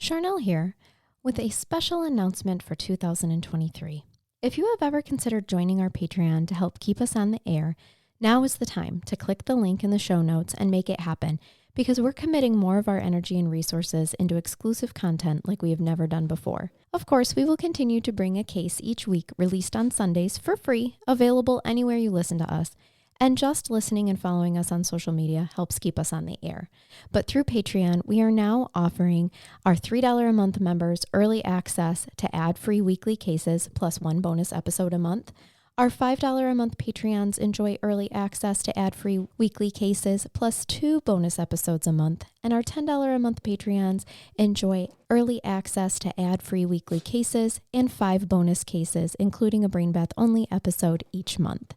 Charnell here with a special announcement for 2023. If you have ever considered joining our Patreon to help keep us on the air, now is the time to click the link in the show notes and make it happen, because we're committing more of our energy and resources into exclusive content like we have never done before. Of course, we will continue to bring a case each week released on Sundays for free, available anywhere you listen to us. And just listening and following us on social media helps keep us on the air. But through Patreon, we are now offering our $3 a month members early access to ad-free weekly cases plus one bonus episode a month. Our $5 a month Patreons enjoy early access to ad-free weekly cases plus 2 bonus episodes a month. And our $10 a month Patreons enjoy early access to ad-free weekly cases and 5 bonus cases, including a Brain Bath only episode each month.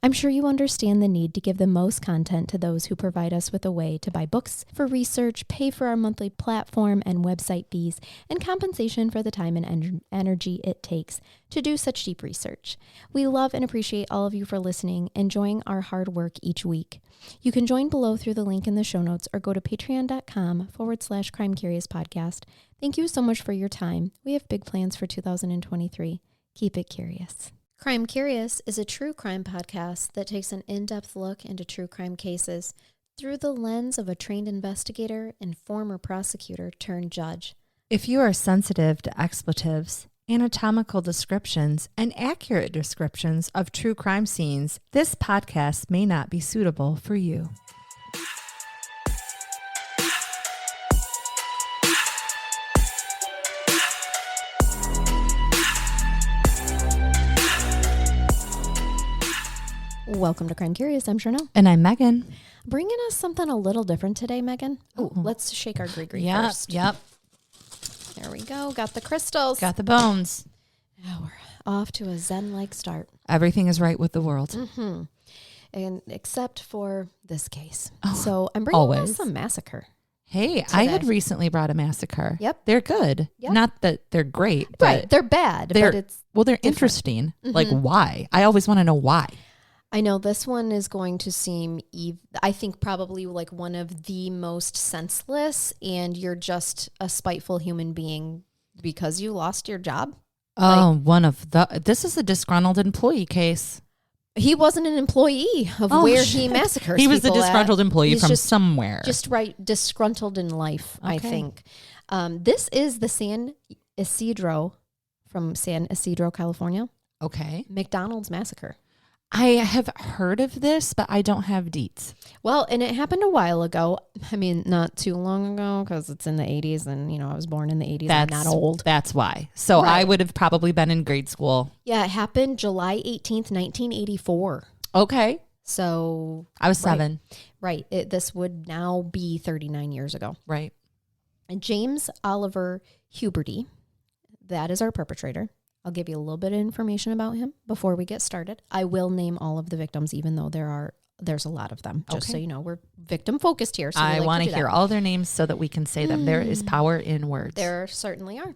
I'm sure you understand the need to give the most content to those who provide us with a way to buy books for research, pay for our monthly platform and website fees, and compensation for the time and energy it takes to do such deep research. We love and appreciate all of you for listening, enjoying our hard work each week. You can join below through the link in the show notes or go to patreon.com/Crime Curious Podcast. Thank you so much for your time. We have big plans for 2023. Keep it curious. Crime Curious is a true crime podcast that takes an in-depth look into true crime cases through the lens of a trained investigator and former prosecutor turned judge. If you are sensitive to expletives, anatomical descriptions, and accurate descriptions of true crime scenes, this podcast may not be suitable for you. Welcome to Crime Curious. I'm Charnell. And I'm Megan. Bringing us something a little different today, Megan. Oh, let's shake our gree-gree first. Yep. There we go. Got the crystals. Got the bones. Now we're off to a zen-like start. Everything is right with the world. Mm-hmm. And except for this case. Oh, so I'm bringing always. us a Massacre. Hey, I had recently brought a Massacre. Yep. They're good. Yep. Not that they're great. But Right. They're bad, but it's they're different. interesting. Mm-hmm. Like, why? I always want to know why. I know this one is going to seem, I think, probably like one of the most senseless, and you're just a spiteful human being because you lost your job. Oh, this is a disgruntled employee case. He wasn't an employee of where he massacred. He was a disgruntled employee from somewhere. Just disgruntled in life, okay. I think. This is the San Ysidro, California. Okay. McDonald's Massacre. I have heard of this, but I don't have deets. Well, and it happened a while ago. I mean, not too long ago, because it's in the 80s, and, I was born in the 80s. I'm not old. That's why. So right. I would have probably been in grade school. Yeah, it happened July 18th, 1984. Okay. So I was 7. Right. This would now be 39 years ago. Right. And James Oliver Huberty, that is our perpetrator. I'll give you a little bit of information about him before we get started. I will name all of the victims, even though there's a lot of them. Just so you know, we're victim focused here. So I want to hear all their names so that we can say them. There is power in words. There certainly are.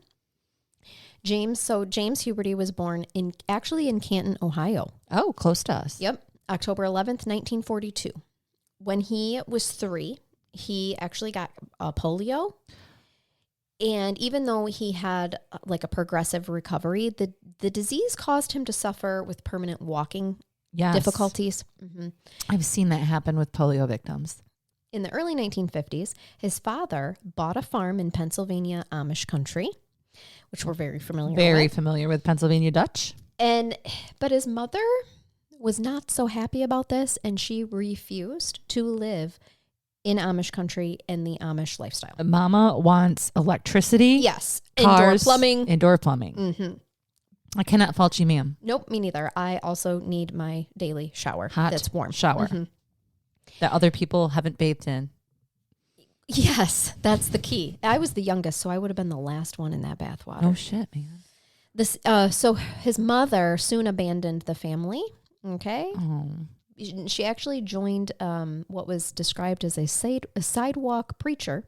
James Huberty was born in Canton, Ohio. Oh, close to us. Yep. October 11th, 1942. When he was 3, he actually got polio. And even though he had like a progressive recovery, the disease caused him to suffer with permanent walking difficulties. Mm-hmm. I've seen that happen with polio victims. In the early 1950s, his father bought a farm in Pennsylvania Amish country, which we're very familiar with. Very familiar with Pennsylvania Dutch. But his mother was not so happy about this, and she refused to live in Amish country and the Amish lifestyle. Mama wants electricity. Yes. Cars, Indoor plumbing. Mm-hmm. I cannot fault you, ma'am. Nope, me neither. I also need my daily shower. Hot that's warm. Shower. Mm-hmm. That other people haven't bathed in. Yes, that's the key. I was the youngest, so I would have been the last one in that bathwater. Oh, shit, man. So his mother soon abandoned the family. Okay. Oh. She actually joined what was described as a sidewalk preacher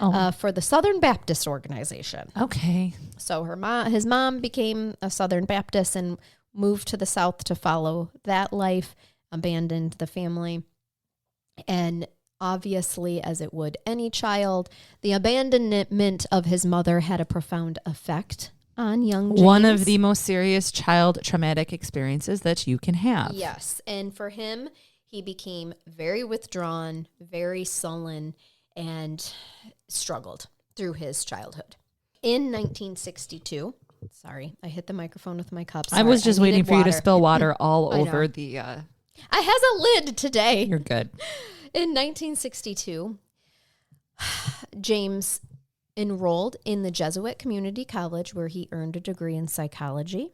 for the Southern Baptist organization. Okay. So his mom became a Southern Baptist and moved to the South to follow that life, abandoned the family. And Obviously, as it would any child, the abandonment of his mother had a profound effect on young James. One of the most serious child traumatic experiences that you can have. Yes. And for him, he became very withdrawn, very sullen, and struggled through his childhood. In 1962, sorry, I hit the microphone with my cup. Sorry, I was just waiting for you to spill water all over the... I has a lid today. You're good. In 1962, James enrolled in the Jesuit Community College, where he earned a degree in psychology,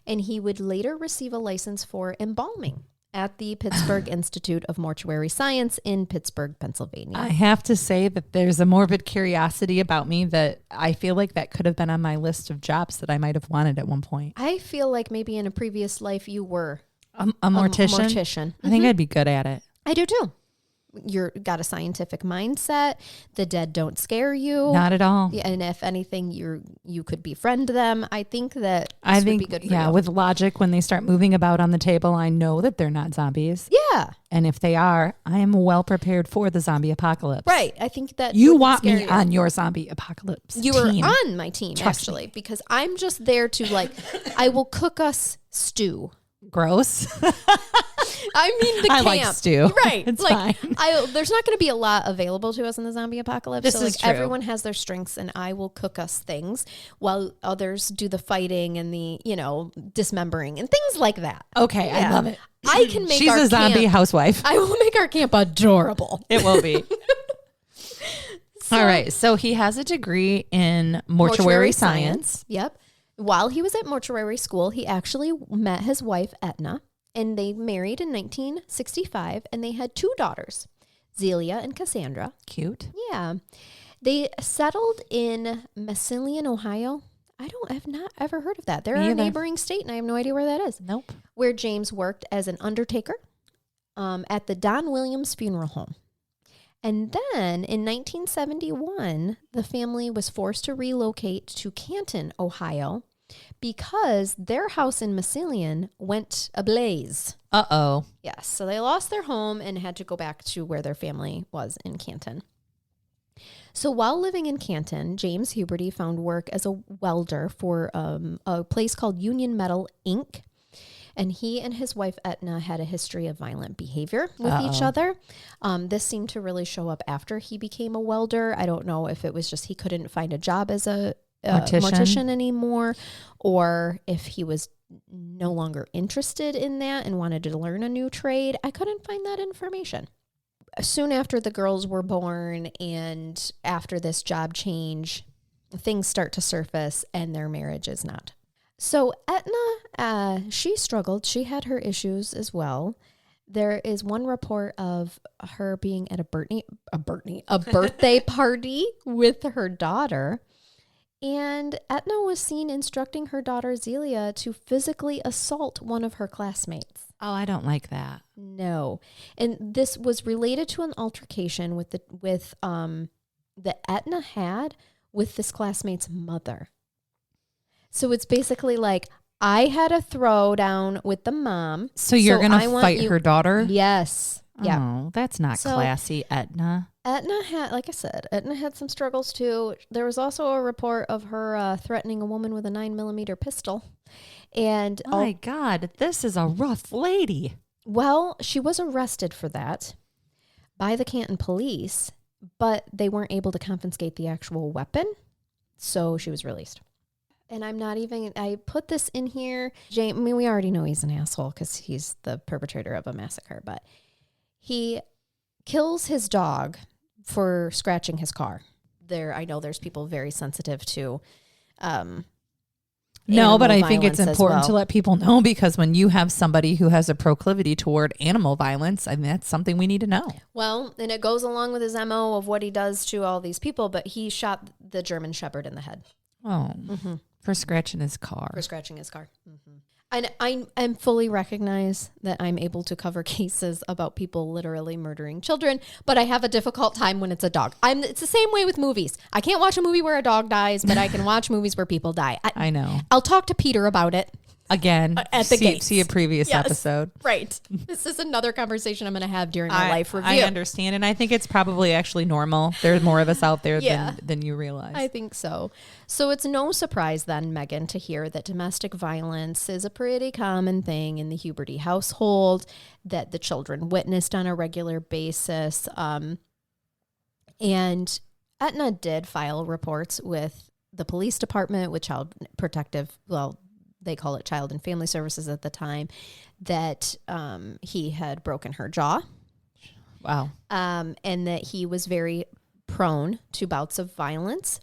and he would later receive a license for embalming at the Pittsburgh Institute of Mortuary Science in Pittsburgh, Pennsylvania. I have to say that there's a morbid curiosity about me that I feel like that could have been on my list of jobs that I might have wanted at one point. I feel like maybe in a previous life you were a mortician. A mortician. I think I'd be good at it. I do too. You're got a scientific mindset. The dead don't scare you. Not at all. Yeah, and if anything, you could befriend them. I think that this would be good for you. With logic, when they start moving about on the table, I know that they're not zombies. Yeah. And if they are, I am well prepared for the zombie apocalypse. Right. I think that you want me on your zombie apocalypse You team. are on my team, actually, because I'm just there to I will cook us stew. Gross. I mean, the camp. I like stew. Right. It's fine. There's not going to be a lot available to us in the zombie apocalypse. This is true. Everyone has their strengths, and I will cook us things while others do the fighting and the, dismembering and things like that. Okay. Yeah. I love it. I can make She's a zombie housewife. I will make our camp adorable. It will be. All right. So he has a degree in mortuary science. Yep. While he was at mortuary school, he actually met his wife, Etna, and they married in 1965, and they had 2 daughters, Zelia and Cassandra. Cute. Yeah. They settled in Massacre, Ohio. I've not ever heard of that. They're a neighboring state, and I have no idea where that is. Nope. Where James worked as an undertaker at the Don Williams Funeral Home. And then in 1971, the family was forced to relocate to Canton, Ohio, because their house in Massillon went ablaze. Uh-oh. Yes, so they lost their home and had to go back to where their family was in Canton. So while living in Canton, James Huberty found work as a welder for a place called Union Metal, Inc., and he and his wife, Etna, had a history of violent behavior with each other. This seemed to really show up after he became a welder. I don't know if it was just he couldn't find a job as a mortician anymore, or if he was no longer interested in that and wanted to learn a new trade. I couldn't find that information. Soon after the girls were born and after this job change, things start to surface and their marriage is not. So Etna, she struggled. She had her issues as well. There is one report of her being at a birthday party with her daughter. And Etna was seen instructing her daughter Zelia to physically assault one of her classmates. Oh, I don't like that. No. And this was related to an altercation that Etna had with this classmate's mother. So it's basically like, I had a throwdown with the mom. So you're going to fight her daughter? Yes. Yeah. Oh, that's not classy, Etna. Etna had some struggles too. There was also a report of her threatening a woman with a 9mm pistol. And oh my God, this is a rough lady. Well, she was arrested for that by the Canton police, but they weren't able to confiscate the actual weapon. So she was released. And I put this in here. We already know he's an asshole because he's the perpetrator of a massacre, but he kills his dog for scratching his car. I know there's people very sensitive to no, but I think it's important to let people know, because when you have somebody who has a proclivity toward animal violence, I mean, that's something we need to know. Well, and it goes along with his MO of what he does to all these people, but he shot the German Shepherd in the head. Oh, for scratching his car. Mm-hmm. And I fully recognize that I'm able to cover cases about people literally murdering children, but I have a difficult time when it's a dog. It's the same way with movies. I can't watch a movie where a dog dies, but I can watch movies where people die. I know. I'll talk to Peter about it. Again, at the gate. See a previous episode. Right. This is another conversation I'm going to have during my life review. I understand. And I think it's probably actually normal. There's more of us out there than you realize. I think so. So it's no surprise then, Megan, to hear that domestic violence is a pretty common thing in the Huberty household, that the children witnessed on a regular basis. And Aetna did file reports with the police department, with Child Protective, they call it Child and Family Services at the time, that he had broken her jaw. Wow. And that he was very prone to bouts of violence.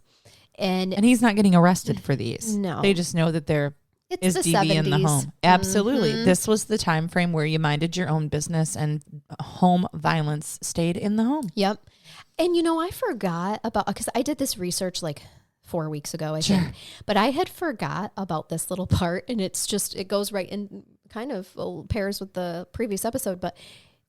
And he's not getting arrested for these. No. They just know that there is the DV 70s. in the home. Absolutely. Mm-hmm. This was the time frame where you minded your own business and home violence stayed in the home. Yep. And, I forgot about, because I did this research like 4 weeks ago, I think, but I had forgot about this little part, and it goes right in kind of pairs with the previous episode. But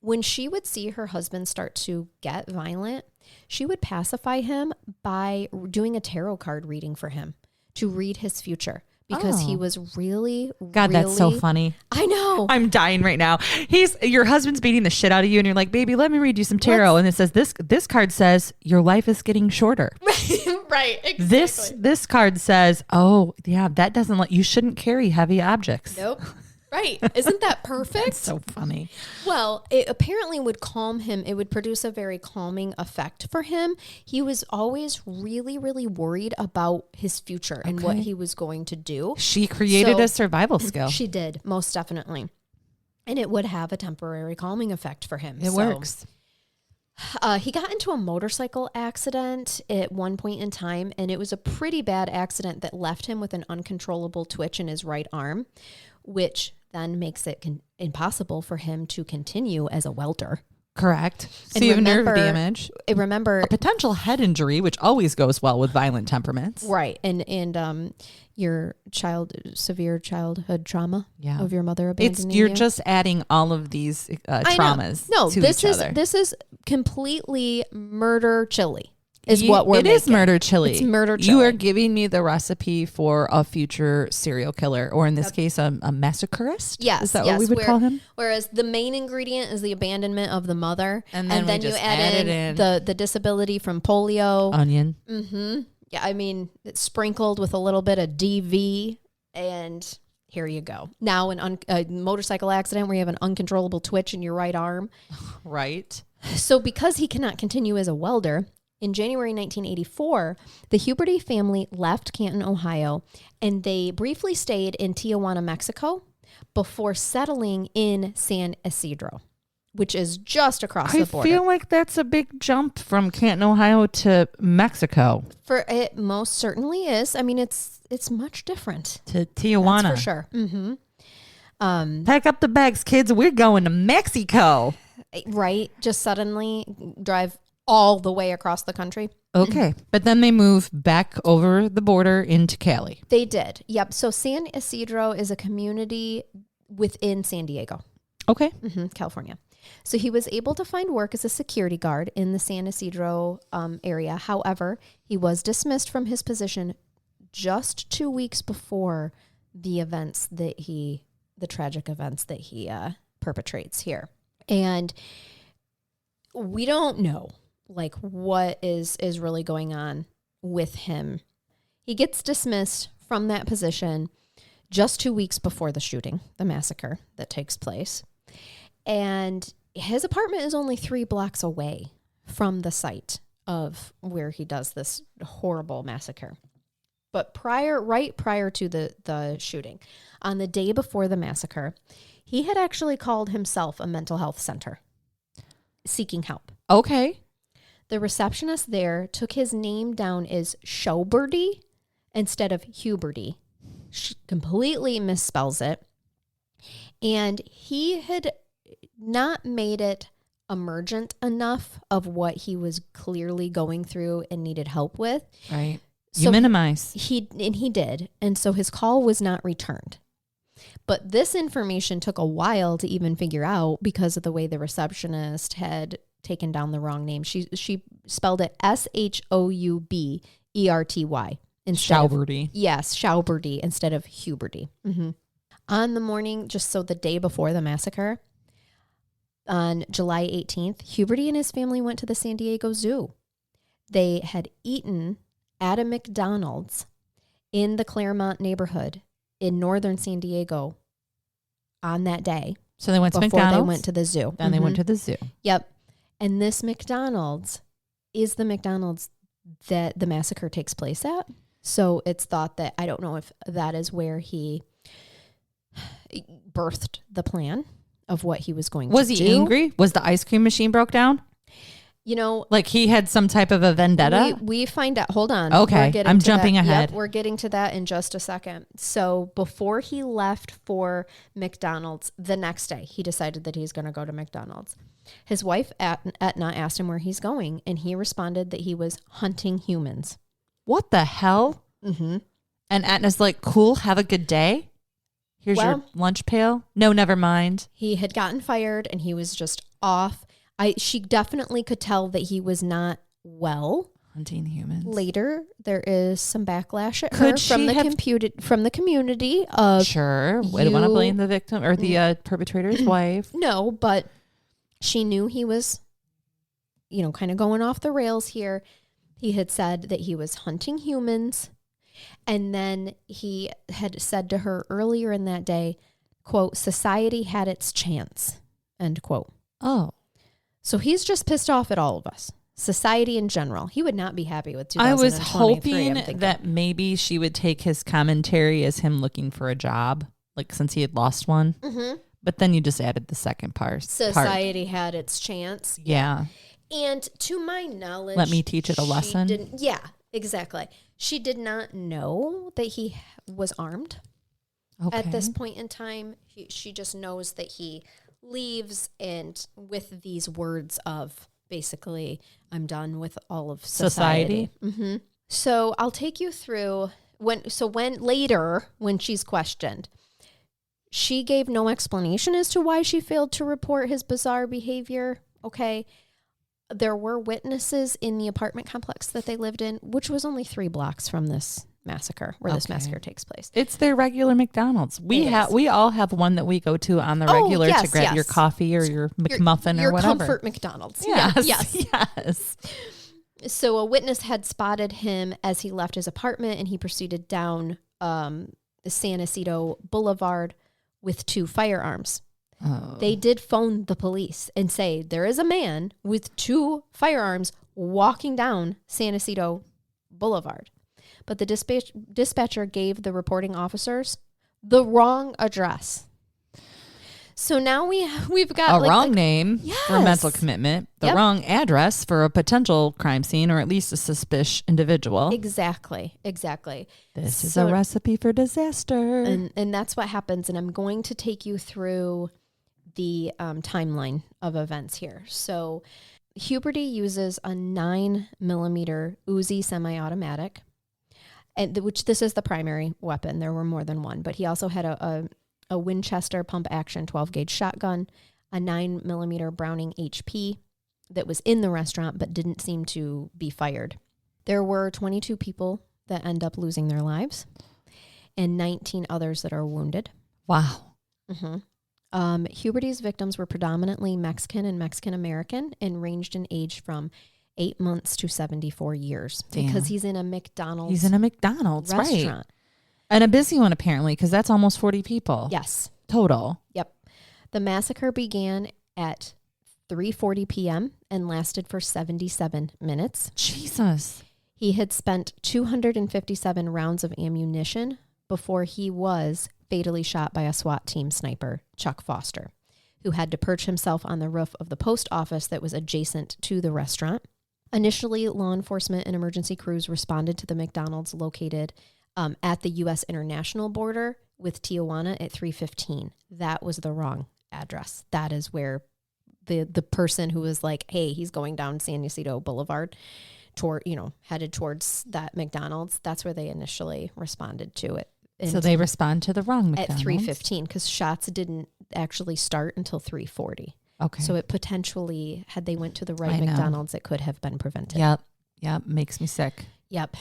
when she would see her husband start to get violent, she would pacify him by doing a tarot card reading for him to read his future. Because he was really, that's so funny. I know. I'm dying right now. Your husband's beating the shit out of you, and you're like, baby, let me read you some tarot. And it says, this card says your life is getting shorter. Right. Exactly. This card says, oh yeah, that doesn't you shouldn't carry heavy objects. Nope. Right. Isn't that perfect? That's so funny. Well, it apparently would calm him. It would produce a very calming effect for him. He was always really, really worried about his future and what he was going to do. She created a survival skill. She did, most definitely. And it would have a temporary calming effect for him. It works. He got into a motorcycle accident at one point in time, and it was a pretty bad accident that left him with an uncontrollable twitch in his right arm, which then makes it impossible for him to continue as a welder. Correct. So you have nerve damage. Remember a potential head injury, which always goes well with violent temperaments. Right. And your severe childhood trauma of your mother abandoning you. You're just adding all of these traumas to each other. This is completely murder chili. What we're making. It is murder chili. It's murder chili. You are giving me the recipe for a future serial killer, or in this case, a massacreist. Yes. Is that what we would call him? Whereas the main ingredient is the abandonment of the mother. And then you add in the disability from polio. Onion. Mm-hmm. Yeah, I mean, it's sprinkled with a little bit of DV, and here you go. Now a motorcycle accident where you have an uncontrollable twitch in your right arm. Right. So because he cannot continue as a welder, in January 1984, the Huberty family left Canton, Ohio, and they briefly stayed in Tijuana, Mexico, before settling in San Ysidro, which is just across the border. I feel like that's a big jump from Canton, Ohio to Mexico. For it most certainly is. I mean, it's much different. To Tijuana. That's for sure. Mm-hmm. Pack up the bags, kids. We're going to Mexico. Right. Just suddenly drive all the way across the country. Okay. But then they move back over the border into Cali. They did. Yep. So San Ysidro is a community within San Diego. Okay. Mm-hmm, California. So he was able to find work as a security guard in the San Ysidro area. However, he was dismissed from his position just 2 weeks before the tragic events that he perpetrates here. And we don't know what is really going on with him. He gets dismissed from that position just 2 weeks before the shooting, the massacre that takes place. And his apartment is only 3 blocks away from the site of where he does this horrible massacre. But right prior to the shooting, on the day before the massacre, he had actually called himself a mental health center seeking help. Okay. The receptionist there took his name down as Huberty instead of Huberty. She completely misspells it. And he had not made it emergent enough of what he was clearly going through and needed help with. Right. So you minimize. He did. And so his call was not returned. But this information took a while to even figure out because of the way the receptionist had taken down the wrong name. She spelled it Shouberty instead Huberty. Yes, Huberty instead of Huberty. Mm-hmm. On the morning, just so the day before the massacre, on July 18th, Huberty and his family went to the San Diego Zoo. They had eaten at a McDonald's in the Claremont neighborhood in northern San Diego on that day. So they went to before McDonald's? They went to the zoo. Then they went to the zoo. Yep. And this McDonald's is the McDonald's that the massacre takes place at. So it's thought that, I don't know if that is where he birthed the plan of what he was going to do. Was he angry? Was the ice cream machine broke down? You know, like he had some type of a vendetta? We find out. Hold on. Okay. I'm jumping ahead. Yep, we're getting to that in just a second. So before he left for McDonald's the next day, he decided that he's going to go to McDonald's. His wife, Etna, asked him where he's going, and he responded that he was hunting humans. What the hell? Mm-hmm. And Etna's like, cool, have a good day. Here's your lunch pail. No, never mind. He had gotten fired, and he was just off. She definitely could tell that he was not well. Hunting humans. Later, there is some backlash at her from the community of sure. We don't want to blame the victim or the perpetrator's wife. No, but she knew he was, kind of going off the rails here. He had said that he was hunting humans, and then he had said to her earlier in that day, quote, "Society had its chance," end quote. Oh. So he's just pissed off at all of us. Society in general. He would not be happy with 2023. I was hoping that maybe she would take his commentary as him looking for a job, like since he had lost one. Mm-hmm. But then you just added the second part. Society had its chance. Yeah. And to my knowledge... Let me teach it a lesson. Yeah, exactly. She did not know that he was armed at this point in time. She just knows that he leaves, and with these words of basically, I'm done with all of society. Mm-hmm. So I'll take you through when she's questioned, she gave no explanation as to why she failed to report his bizarre behavior. Okay. There were witnesses in the apartment complex that they lived in, which was only 3 blocks from this massacre, where this massacre takes place. It's their regular McDonald's. We all have one that we go to on the regular to grab your coffee or your McMuffin or whatever. Your comfort McDonald's. Yes. So a witness had spotted him as he left his apartment, and he proceeded down San Ysidro Boulevard with 2 firearms. Oh. They did phone the police and say there is a man with 2 firearms walking down San Ysidro Boulevard. But the dispatcher gave the reporting officers the wrong address. So now we've got a wrong name for mental commitment, the wrong address for a potential crime scene, or at least a suspicious individual. Exactly. This is a recipe for disaster. And that's what happens. And I'm going to take you through the timeline of events here. So Huberty uses a 9mm Uzi semi-automatic, and which this is the primary weapon. There were more than one, but he also had a Winchester pump action 12-gauge shotgun, a 9mm Browning HP that was in the restaurant but didn't seem to be fired. There were 22 people that end up losing their lives and 19 others that are wounded. Wow. Mm-hmm. Huberty's victims were predominantly Mexican and Mexican-American and ranged in age from 8 months to 74 years. Damn. Because he's in a McDonald's restaurant. Right. And a busy one, apparently, because that's almost 40 people. Yes. Total. Yep. The massacre began at 3:40 p.m. and lasted for 77 minutes. Jesus. He had spent 257 rounds of ammunition before he was fatally shot by a SWAT team sniper, Chuck Foster, who had to perch himself on the roof of the post office that was adjacent to the restaurant. Initially, law enforcement and emergency crews responded to the McDonald's located at the U.S. international border with Tijuana at 3:15. That was the wrong address. That is where the person who was like, hey, he's going down San Ysidro Boulevard headed towards that McDonald's. That's where they initially responded to it. So they respond to the wrong McDonald's? At 3:15, because shots didn't actually start until 3:40. Okay. So it potentially, had they went to the right McDonald's, it could have been prevented. Yep. Makes me sick. Yep.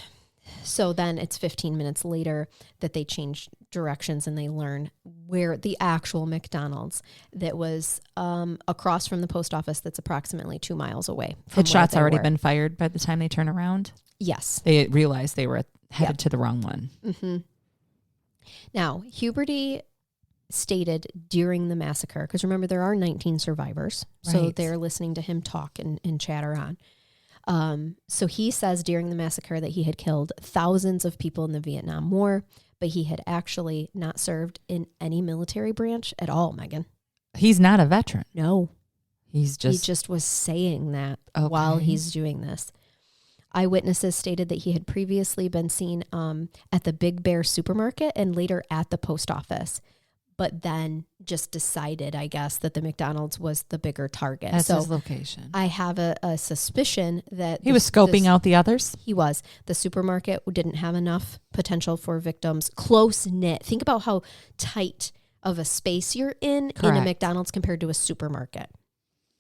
So then it's 15 minutes later that they change directions and they learn where the actual McDonald's that was across from the post office that's approximately 2 miles away. Had shots already been fired by the time they turn around? Yes. They realized they were headed to the wrong one. Mm-hmm. Now, Huberty stated during the massacre, because remember there are 19 survivors, so they're listening to him talk and chatter on. So he says during the massacre that he had killed thousands of people in the Vietnam War, but he had actually not served in any military branch at all, Megan. He's not a veteran. No. He just was saying that while he's doing this. Eyewitnesses stated that he had previously been seen at the Big Bear supermarket and later at the post office, but then just decided, I guess, that the McDonald's was the bigger target. That's his location. I have a suspicion that he was scoping out the others. He was. The supermarket didn't have enough potential for victims. Close knit. Think about how tight of a space you're in a McDonald's compared to a supermarket.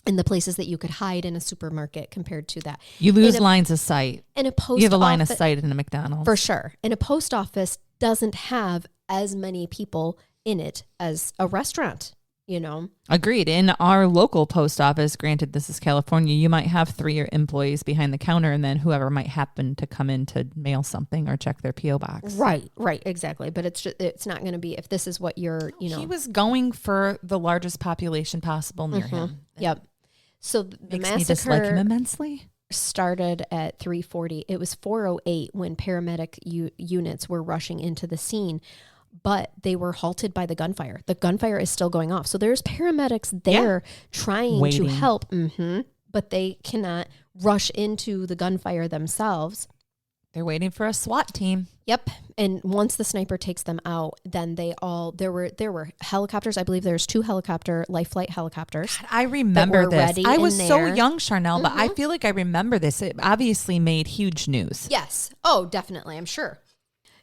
And the places that you could hide in a supermarket compared to that. You lose lines of sight. In a post office. You have a line of sight in a McDonald's. For sure. And a post office doesn't have as many people in it as a restaurant, you know? Agreed. In our local post office, granted this is California, you might have 3 employees behind the counter and then whoever might happen to come in to mail something or check their P.O. box. Right, exactly. But it's not going to be, if this is what you're, you know. He was going for the largest population possible near him. Yep. So the Makes massacre me dislike him immensely. Started at 3:40. It was 4:08 when paramedic units were rushing into the scene, but they were halted by the gunfire. The gunfire is still going off. So there's paramedics there trying to help, but they cannot rush into the gunfire themselves. They're waiting for a SWAT team. Yep. And once the sniper takes them out, then there were helicopters. I believe there's 2 life flight helicopters. God, I remember this. I was so young, Charnell, but I Mm-hmm. feel like I remember this. It obviously made huge news. Yes. Oh, definitely. I'm sure.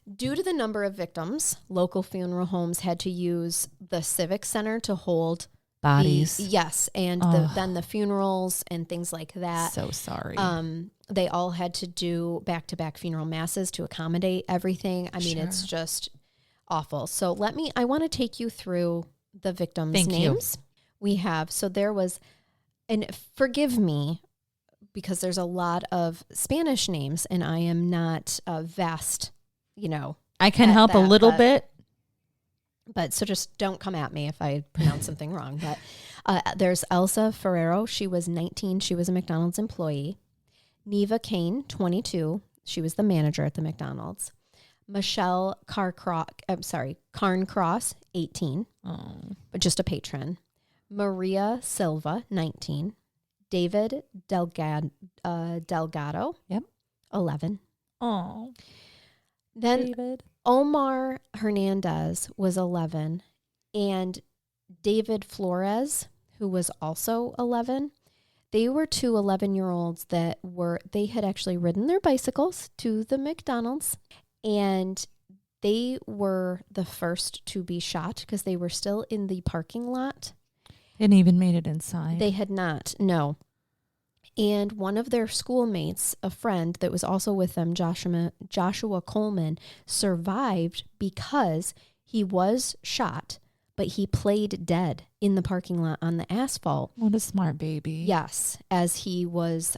Due to the number of victims, local funeral homes had to use the Civic Center to hold bodies. And then the funerals and things like that. So sorry. They all had to do back-to-back funeral masses to accommodate everything. I mean, it's just awful. So I want to take you through the victims' names. We have, so there was, and forgive me, because there's a lot of Spanish names and I am not vast, you know. I can help a little bit. But so just don't come at me if I pronounce something wrong. But there's Elsa Ferrero. She was 19. She was a McDonald's employee. Neva Kane, 22. She was the manager at the McDonald's. Michelle Carncross, 18. But just a patron. Maria Silva, 19. David Delgado, 11. Oh. Then David. Omar Hernandez was 11, and David Flores, who was also 11. They were 2 11-year-olds they had actually ridden their bicycles to the McDonald's, and they were the first to be shot because they were still in the parking lot. Hadn't even made it inside. They had not, no. And one of their schoolmates, a friend that was also with them, Joshua Coleman, survived because he was shot, but he played dead in the parking lot on the asphalt. What a smart baby. Yes, as he was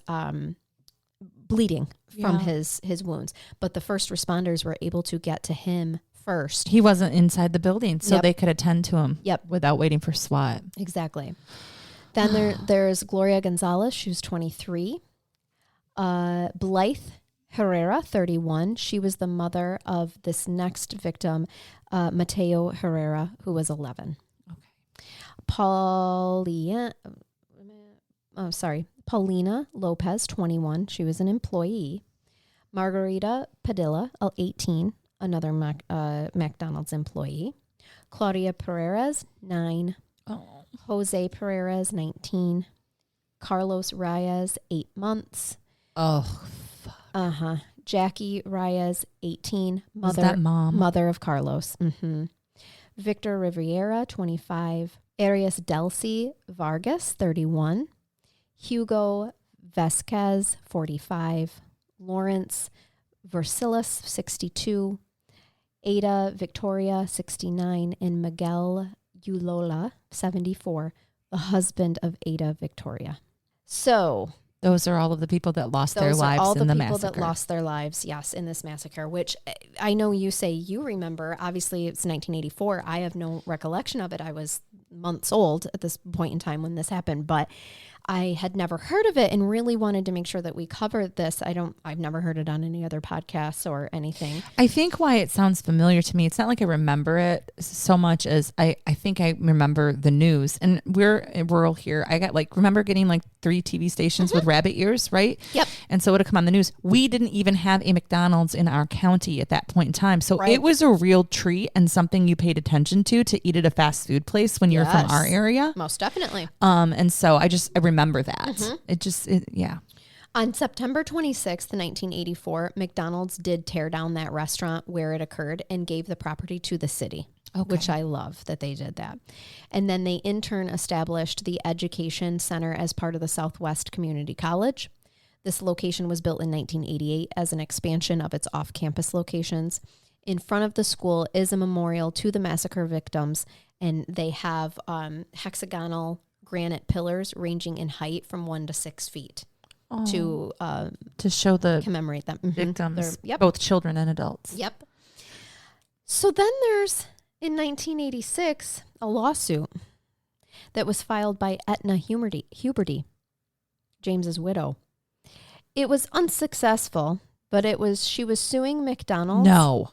bleeding from his wounds. But the first responders were able to get to him first. He wasn't inside the building, so they could attend to him without waiting for SWAT. Exactly. Then there's Gloria Gonzalez. She was 23. Blythe Herrera, 31. She was the mother of this next victim, Mateo Herrera, who was 11. Okay. Paulina Lopez, 21. She was an employee. Margarita Padilla, 18. Another McDonald's employee. Claudia Perez, 9. Oh. Jose Perez, 19. Carlos Reyes, 8 months. Oh, fuck. Jackie Reyes, 18. Was that mom? Mother of Carlos. Mm-hmm. Victor Riviera, 25. Arias Delcy Vargas, 31. Hugo Vesquez, 45. Lawrence Versailles, 62, Ada Victoria, 69, and Miguel Ulola, 74, the husband of Ada Victoria. So those are all of the people that lost their lives in the massacre. All the people that lost their lives, yes, in this massacre, which I know you say you remember. Obviously, it's 1984. I have no recollection of it. I was months old at this point in time when this happened, but I had never heard of it and really wanted to make sure that we covered this. I've never heard it on any other podcasts or anything. I think why it sounds familiar to me, it's not like I remember it so much as I think I remember the news. And we're rural here. I got remember getting 3 TV stations with rabbit ears, right? Yep. And so it would come on the news. We didn't even have a McDonald's in our county at that point in time. So It was a real treat and something you paid attention to eat at a fast food place when you're from our area. Most definitely. And so I remember that. Yeah. On September 26th, 1984, McDonald's did tear down that restaurant where it occurred and gave the property to the city, which I love that they did that. And then they in turn established the Education Center as part of the Southwest Community College. This location was built in 1988 as an expansion of its off-campus locations. In front of the school is a memorial to the massacre victims, and they have hexagonal granite pillars ranging in height from 1 to 6 feet to show commemorate them. Victims, both children and adults. Yep. So then there's, in 1986, a lawsuit that was filed by Etna Huberty, James's widow. It was unsuccessful, but she was suing McDonald's. No.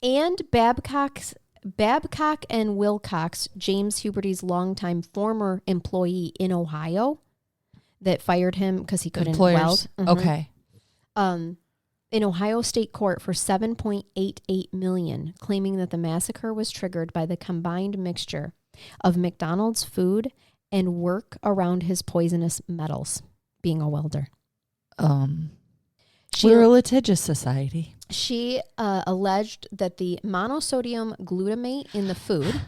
And Babcock and Wilcox, James Huberty's longtime former employee in Ohio, that fired him because he couldn't weld. Okay. In Ohio State Court for $7.88 million, claiming that the massacre was triggered by the combined mixture of McDonald's food and work around his poisonous metals, being a welder. We're a litigious society. She alleged that the monosodium glutamate in the food.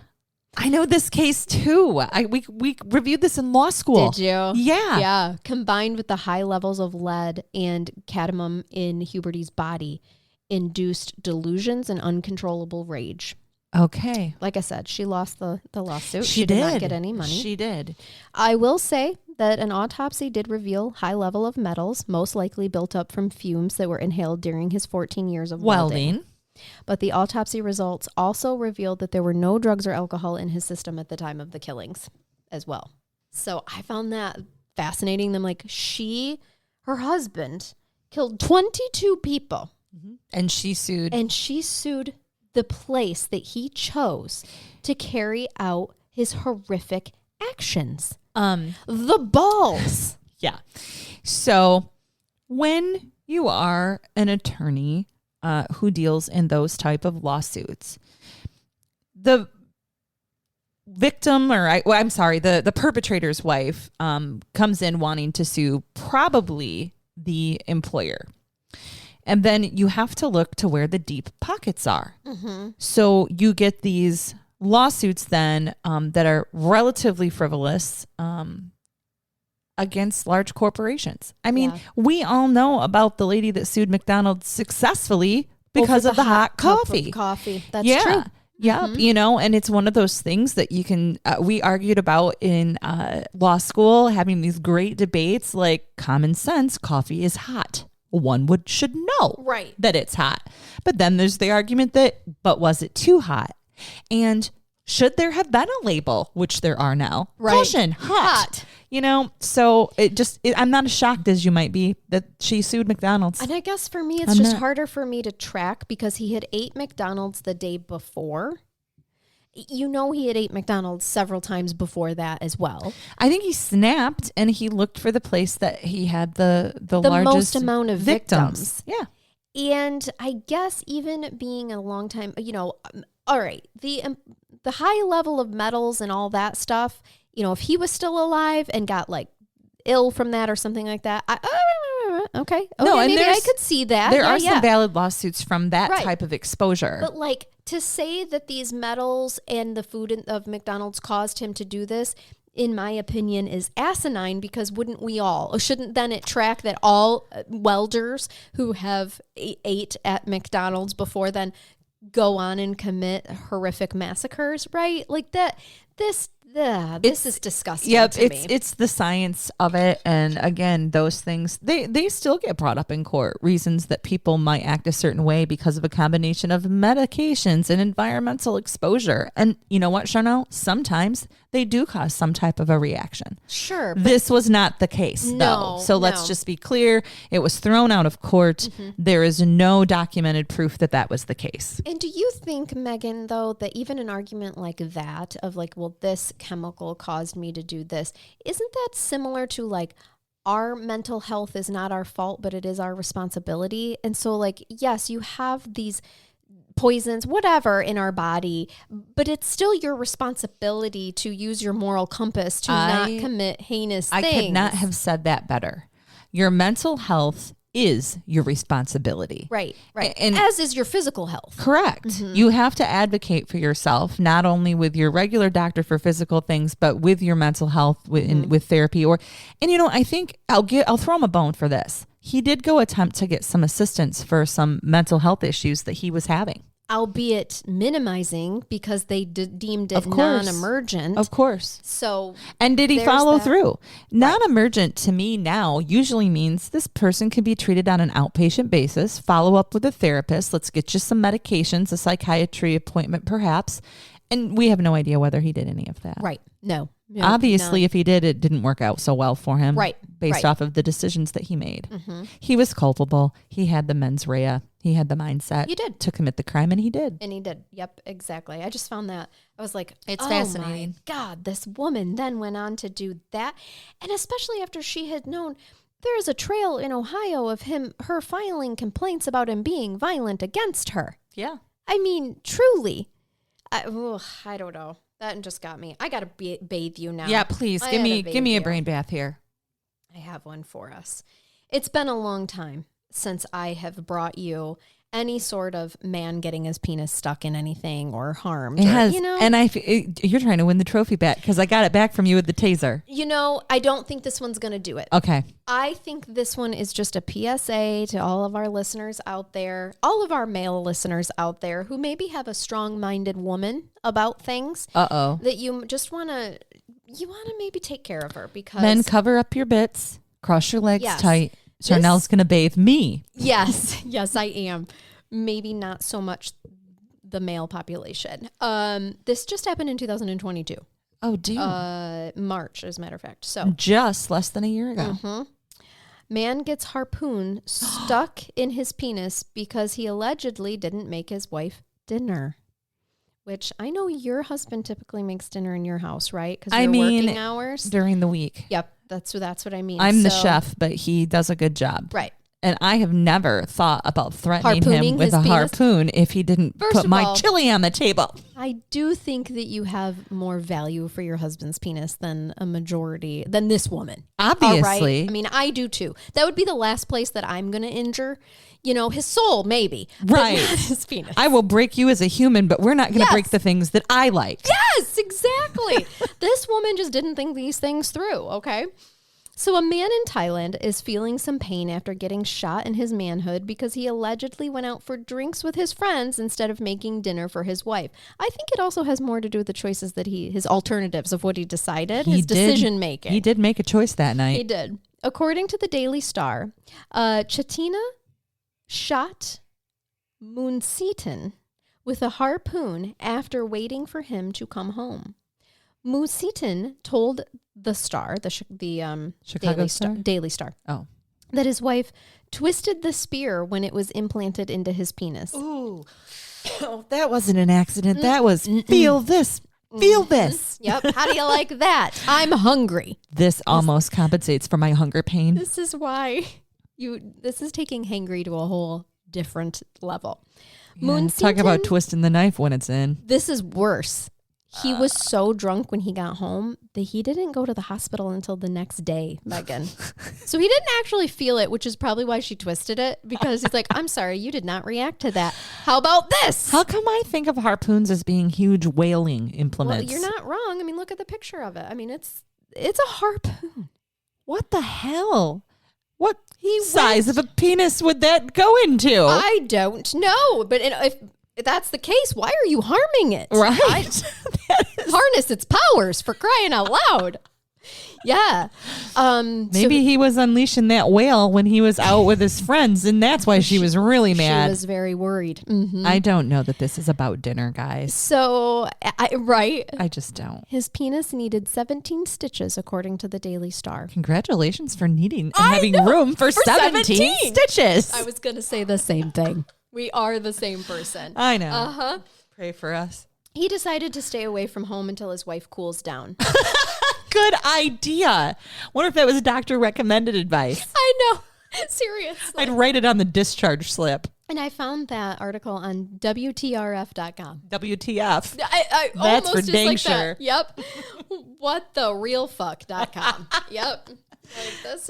I know this case too. We reviewed this in law school. Did you? Yeah. Yeah. Combined with the high levels of lead and cadmium in Huberty's body, induced delusions and uncontrollable rage. Okay. Like I said, she lost the lawsuit. She did not get any money. She did. I will say that an autopsy did reveal high level of metals, most likely built up from fumes that were inhaled during his 14 years of welding. But the autopsy results also revealed that there were no drugs or alcohol in his system at the time of the killings as well. So I found that fascinating. Them her husband killed 22 people. And she sued. The place that he chose to carry out his horrific actions. The balls. Yeah. So when you are an attorney who deals in those type of lawsuits, the victim the perpetrator's wife comes in wanting to sue probably the employer. And then you have to look to where the deep pockets are. So you get these lawsuits then that are relatively frivolous against large corporations. I mean, we all know about the lady that sued McDonald's successfully because of the hot coffee. That's true. Yeah, and it's one of those things that you can, we argued about in law school, having these great debates like common sense, coffee is hot. One should know that it's hot. But then there's the argument but was it too hot? And should there have been a label, which there are now? Caution, hot. So I'm not as shocked as you might be that she sued McDonald's. And I guess for me, it's just harder for me to track because he had ate McDonald's the day before. He had ate McDonald's several times before that as well. I think he snapped and he looked for the place that he had the largest most amount of victims. Yeah. And I guess even being a long time, all right, the high level of metals and all that stuff, if he was still alive and got ill from that or something like that, okay. No, and maybe I could see that. There are some valid lawsuits from that type of exposure. But to say that these metals and the food of McDonald's caused him to do this, in my opinion, is asinine, because wouldn't we all? Or shouldn't then it track that all welders who have ate at McDonald's before then go on and commit horrific massacres, right? Like that, this is disgusting to me. It's the science of it. And again, those things, they still get brought up in court. Reasons that people might act a certain way because of a combination of medications and environmental exposure. And you know what, Charnell? Sometimes they do cause some type of a reaction. Sure. This was not the case, though. So let's just be clear. It was thrown out of court. There is no documented proof that that was the case. And do you think, Megan, though, that even an argument like that of like, well, this chemical caused me to do this, isn't that similar to like our mental health is not our fault, but it is our responsibility? And so like, yes, you have these poisons, whatever, in our body, but it's still your responsibility to use your moral compass to not commit heinous things. I could not have said that better. Your mental health is your responsibility. Right. And as is your physical health. Correct. You have to advocate for yourself, not only with your regular doctor for physical things, but with your mental health with therapy. And I think I'll throw him a bone for this. He did go attempt to get some assistance for some mental health issues that he was having. Albeit minimizing, because they deemed it non-emergent. Of course. So, and did he follow through? Non-emergent to me now usually means this person can be treated on an outpatient basis, follow up with a therapist. Let's get you some medications, a psychiatry appointment perhaps. And we have no idea whether he did any of that. Right. No. Obviously, if he did, it didn't work out so well for him. Right. Based off of the decisions that he made. He was culpable. He had the mens rea. He had the mindset. You did. To commit the crime, and he did. Yep, exactly. I just found that. I was like, it's fascinating. My God, this woman then went on to do that. And especially after she had known there is a trail in Ohio of her filing complaints about him being violent against her. Yeah. I mean, truly. I don't know. That just got me. I got to bathe you now. Yeah, please. Give me a brain bath here. I have one for us. It's been a long time since I have brought you any sort of man getting his penis stuck in anything or harmed. It has, and you're trying to win the trophy back because I got it back from you with the taser. I don't think this one's going to do it. Okay. I think this one is just a PSA to all of our listeners out there, all of our male listeners out there who maybe have a strong-minded woman about things. That you just want to maybe take care of her, because men, cover up your bits, cross your legs tight. Charnell's going to bathe me. Yes, I am. Maybe not so much the male population. This just happened in 2022. Oh, damn. March, as a matter of fact. So just less than a year ago. Man gets harpoon stuck in his penis because he allegedly didn't make his wife dinner. Which I know your husband typically makes dinner in your house, right? Because working hours during the week. Yep, that's what I mean. I'm the chef, but he does a good job, right? And I have never thought about threatening him with a harpoon if he didn't put my chili on the table. I do think that you have more value for your husband's penis than than this woman. Obviously. Right? I mean, I do too. That would be the last place that I'm going to injure. His soul, maybe. Right. But not his penis. I will break you as a human, but we're not going to break the things that I like. Yes, exactly. This woman just didn't think these things through, okay? So a man in Thailand is feeling some pain after getting shot in his manhood because he allegedly went out for drinks with his friends instead of making dinner for his wife. I think it also has more to do with the choices that his alternatives of what he decided, his decision making. He did make a choice that night. He did. According to the Daily Star, Chatina shot Moonseaton with a harpoon after waiting for him to come home. Moonseaton told the Star, the Chicago Daily Star, that his wife twisted the spear when it was implanted into his penis. Ooh, that wasn't an accident. That was feel this. Feel this. Yep. How do you like that? I'm hungry. This almost compensates for my hunger pain. This is why this is taking hangry to a whole different level. Yeah, talk about twisting the knife when it's in. This is worse. He was so drunk when he got home that he didn't go to the hospital until the next day, Megan. So he didn't actually feel it, which is probably why she twisted it, because he's like, I'm sorry, you did not react to that. How about this? How come I think of harpoons as being huge whaling implements? Well, you're not wrong. I mean, look at the picture of it. I mean, it's It's a harpoon. What the hell? What size of a penis would that go into? I don't know. But if that's the case, why are you harming it? Right. Harness its powers, for crying out loud. Yeah. Maybe he was unleashing that whale when he was out with his friends, and that's why she was really mad. She was very worried. Mm-hmm. I don't know that this is about dinner, guys. So, right? I just don't. His penis needed 17 stitches, according to the Daily Star. Congratulations for needing and having room for 17 stitches. I was going to say the same thing. We are the same person. I know. Uh-huh. Pray for us. He decided to stay away from home until his wife cools down. Good idea. Wonder if that was doctor recommended advice. I know. Seriously. I'd write it on the discharge slip. And I found that article on WTRF.com. WTF. I That's almost for just dang like sure. that. Yep. Whattherealfuck.com. Yep. Like, that's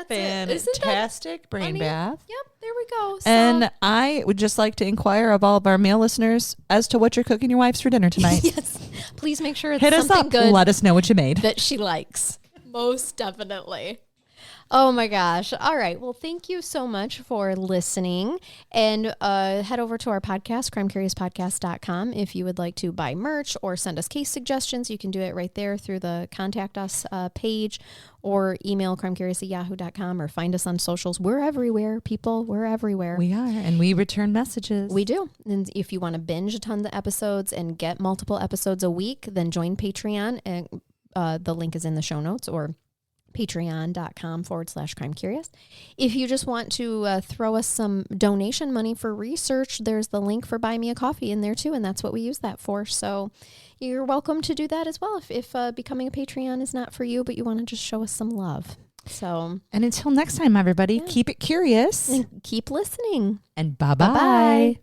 it. Isn't Fantastic brain funny? bath. Yep, there we go. So, And I would just like to inquire of all of our male listeners as to what you're cooking your wives for dinner tonight. yes, please make sure it's Hit us something up. good Let us know what you made. that she likes. Most definitely. Oh my gosh. All right. Well, thank you so much for listening. And head over to our podcast, crimecuriouspodcast.com. If you would like to buy merch or send us case suggestions, you can do it right there through the Contact Us page, or email crimecurious@yahoo.com, or find us on socials. We're everywhere, people. We're everywhere. We are. And we return messages. We do. And if you want to binge a ton of episodes and get multiple episodes a week, then join Patreon. And the link is in the show notes, or patreon.com/crimecurious. If you just want to throw us some donation money for research, there's the link for Buy Me a Coffee in there too, and that's what we use that for. So you're welcome to do that as well if becoming a Patreon is not for you, but you want to just show us some love. So, and until next time, everybody, keep it curious and keep listening. and bye-bye. Bye-bye.